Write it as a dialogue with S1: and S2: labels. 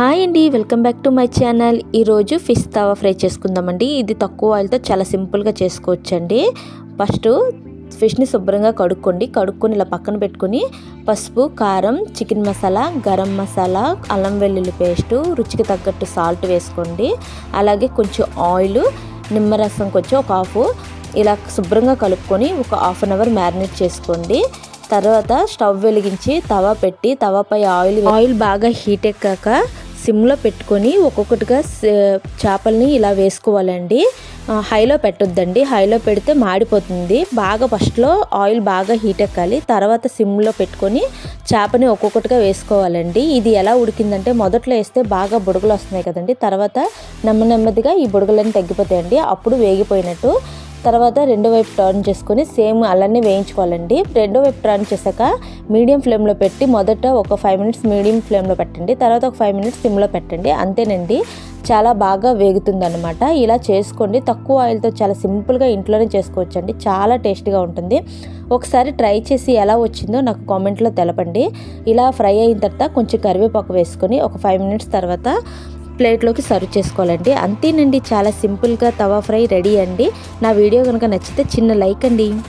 S1: Hi అండి, welcome back to my channel. ఈరోజు fish తవా fry చేసుకుందామండి. ఇది తక్కువ ఆయిల్తో చాలా సింపుల్గా చేసుకోవచ్చండి. ఫస్ట్ ఫిష్ని శుభ్రంగా కడుక్కొని ఇలా పక్కన పెట్టుకొని పసుపు, కారం, చికెన్ మసాలా, గరం మసాలా, అల్లం వెల్లుల్లి పేస్టు, రుచికి తగ్గట్టు సాల్ట్ వేసుకోండి. అలాగే కొంచెం ఆయిల్, నిమ్మరసం కొంచెం ఒక హాఫ్ ఇలా శుభ్రంగా కలుపుకొని ఒక హాఫ్ అన్ అవర్ మ్యారినేట్ చేసుకోండి. తర్వాత స్టవ్ వెలిగించి తవా పెట్టి తవాపై ఆయిల్ బాగా హీట్ ఎక్కాక సిమ్లో పెట్టుకొని ఒక్కొక్కటిగా చేపల్ని ఇలా వేసుకోవాలండి. హైలో పెట్టొద్దండి, హైలో పెడితే మాడిపోతుంది. బాగా ఫస్ట్లో ఆయిల్ బాగా హీట్ ఎక్కాలి. తర్వాత సిమ్లో పెట్టుకొని చేపని ఒక్కొక్కటిగా వేసుకోవాలండి. ఇది ఎలా ఉడికిందంటే మొదట్లో వేస్తే బాగా బుడగలు వస్తున్నాయి కదండి, తర్వాత నెమ్మదిగా ఈ బుడగలన్నీ తగ్గిపోతాయండి. అప్పుడు వేగిపోయినట్టు. తర్వాత రెండో వైపు టర్న్ చేసుకొని సేమ్ అలానే వేయించుకోవాలండి. రెండో వైపు టర్న్ చేశాక మీడియం ఫ్లేమ్లో పెట్టి మొదట ఒక 5 మినిట్స్ మీడియం ఫ్లేమ్లో పెట్టండి. తర్వాత ఒక 5 మినిట్స్ సిమ్లో పెట్టండి. అంతేనండి, చాలా బాగా వేగుతుంది అనమాట. ఇలా చేసుకోండి. తక్కువ ఆయిల్తో చాలా సింపుల్గా ఇంట్లోనే చేసుకోవచ్చండి. చాలా టేస్టీగా ఉంటుంది. ఒకసారి ట్రై చేసి ఎలా వచ్చిందో నాకు కామెంట్లో తెలపండి. ఇలా ఫ్రై అయిన తర్వాత కొంచెం కరివేపాకు వేసుకొని ఒక 5 మినిట్స్ తర్వాత ప్లేట్లోకి సర్వ్ చేసుకోవాలండి. అంతేనండి, చాలా సింపుల్గా తవా ఫ్రై రెడీ అండి. నా వీడియో కనుక నచ్చితే చిన్న లైక్ అండి.